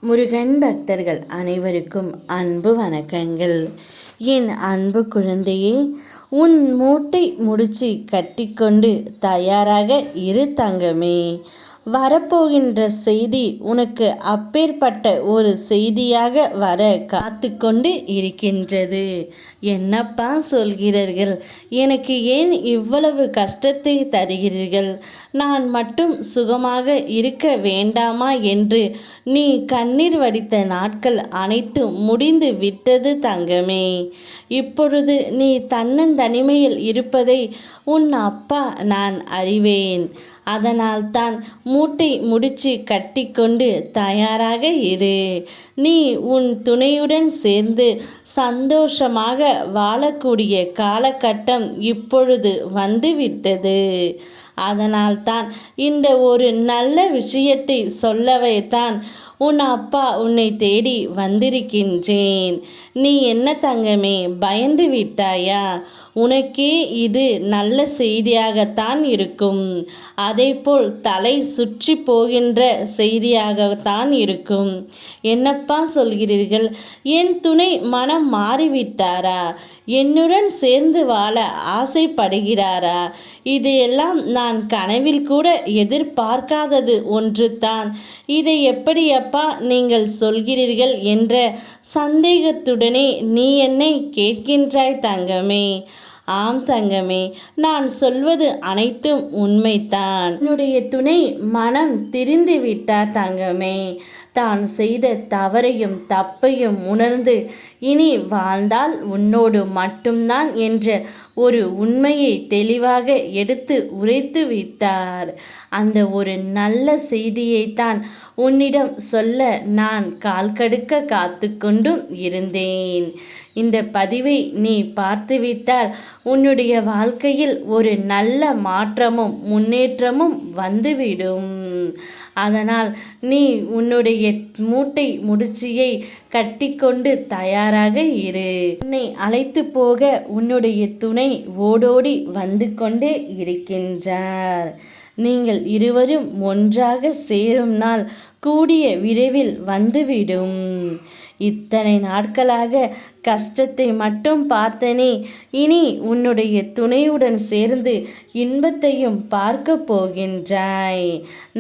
முருகன் பக்தர்கள் அனைவருக்கும் அன்பு வணக்கங்கள். என் அன்பு குழந்தையே, உன் மூட்டை முடிச்சு கட்டிக்கொண்டு தயாராக இரு தங்கமே. வரப்போகின்ற செய்தி உனக்கு அப்பேற்பட்ட ஒரு செய்தியாக வர காத்து கொண்டு இருக்கின்றது. என்னப்பா சொல்கிறீர்கள்? எனக்கு ஏன் இவ்வளவு கஷ்டத்தை தருகிறீர்கள்? நான் மட்டும் சுகமாக இருக்க வேண்டாமா என்று நீ கண்ணீர் வடித்த நாட்கள் அனைத்தும் முடிந்து விட்டது தங்கமே. இப்பொழுது நீ தன்னந்தனிமையில் இருப்பதை உன் அப்பா நான் அறிவேன். அதனால்தான் மூட்டை முடிச்சு கட்டிக்கொண்டு தயாராக இரு. நீ உன் துணையுடன் சேர்ந்து சந்தோஷமாக வாழக்கூடிய காலகட்டம் இப்பொழுது வந்துவிட்டது. அதனால்தான் இந்த ஒரு நல்ல விஷயத்தை சொல்லவே தான் உன் அப்பா உன்னை தேடி வந்திருக்கின்றேன். நீ என்ன தங்கமே, பயந்து விட்டாயா? உனக்கே இது நல்ல செய்தியாகத்தான் இருக்கும். அதேபோல் தலை சுற்றி போகின்ற செய்தியாகத்தான் இருக்கும். என்னப்பா சொல்கிறீர்கள்? என் துணை மனம் மாறிவிட்டாரா? என்னுடன் சேர்ந்து வாழ ஆசைப்படுகிறாரா? இதையெல்லாம் நான் கனவில் கூட எதிர்பார்க்காதது ஒன்று தான். இதை எப்படியப்பா நீங்கள் சொல்கிறீர்கள் என்ற சந்தேகத்துடனே நீ என்னை கேட்கின்றாய் தங்கமே. ஆம் தங்கமே, நான் சொல்வது அனைத்தும் உண்மைதான். என்னுடைய துணை மனம் திரிந்து விட்டார் தங்கமே. தான் செய்த தவறையும் தப்பையும் உணர்ந்து இனி வாழ்ந்தால் உன்னோடு மட்டும்தான் என்ற ஒரு உண்மையை தெளிவாக எடுத்து உரைத்து விட்டார். அந்த ஒரு நல்ல செய்தியைத்தான் உன்னிடம் சொல்ல நான் கால் கடுக்க காத்து கொண்டும் இருந்தேன். இந்த பதிவை நீ பார்த்துவிட்டால் உன்னுடைய வாழ்க்கையில் ஒரு நல்ல மாற்றமும் முன்னேற்றமும் வந்துவிடும். அதனால் நீ உன்னுடைய மூட்டை முடிச்சியை கட்டிக்கொண்டு தயாராக இரு. உன்னை அழைத்து போக உன்னுடைய துணை ஓடோடி வந்து கொண்டே இருக்கின்றார். நீங்கள் இருவரும் ஒன்றாக சேரும் நாள் கூடிய விரைவில் வந்துவிடும். இத்தனை நாட்களாக கஷ்டத்தை மட்டும் பார்த்தனே, இனி உன்னுடைய துணையுடன் சேர்ந்து இன்பத்தையும் பார்க்க போகின்றாய்.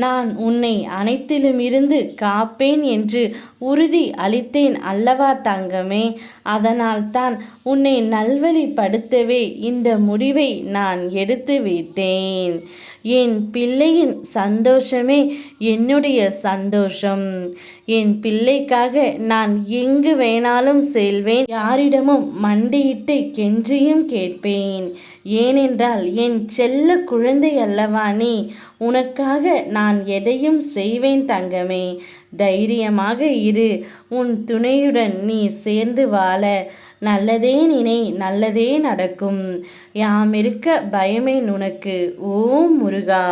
நான் உன்னை அனைத்திலும் இருந்து காப்பேன் என்று உறுதி அளித்தேன் அல்லவா தங்கமே. அதனால்தான் உன்னை நல்வழிப்படுத்தவே இந்த முடிவை நான் எடுத்து விட்டேன். என் பிள்ளையின் சந்தோஷமே என்னுடைய சந்தோஷம். என் பிள்ளைக்காக நான் எங்கு வேணாலும் செல்வேன். யாரிடமும் மண்டியிட்டு கெஞ்சியும் கேட்பேன். ஏனென்றால் என் செல்ல குழந்தை அல்லவா நீ. உனக்காக நான் எதையும் செய்வேன் தங்கமே. தைரியமாக இரு. உன் துணையுடன் நீ சேர்ந்து வாழ நல்லதே நினை, நல்லதே நடக்கும். யாம் இருக்க பயமேன் உனக்கு. ஓம் முருகா.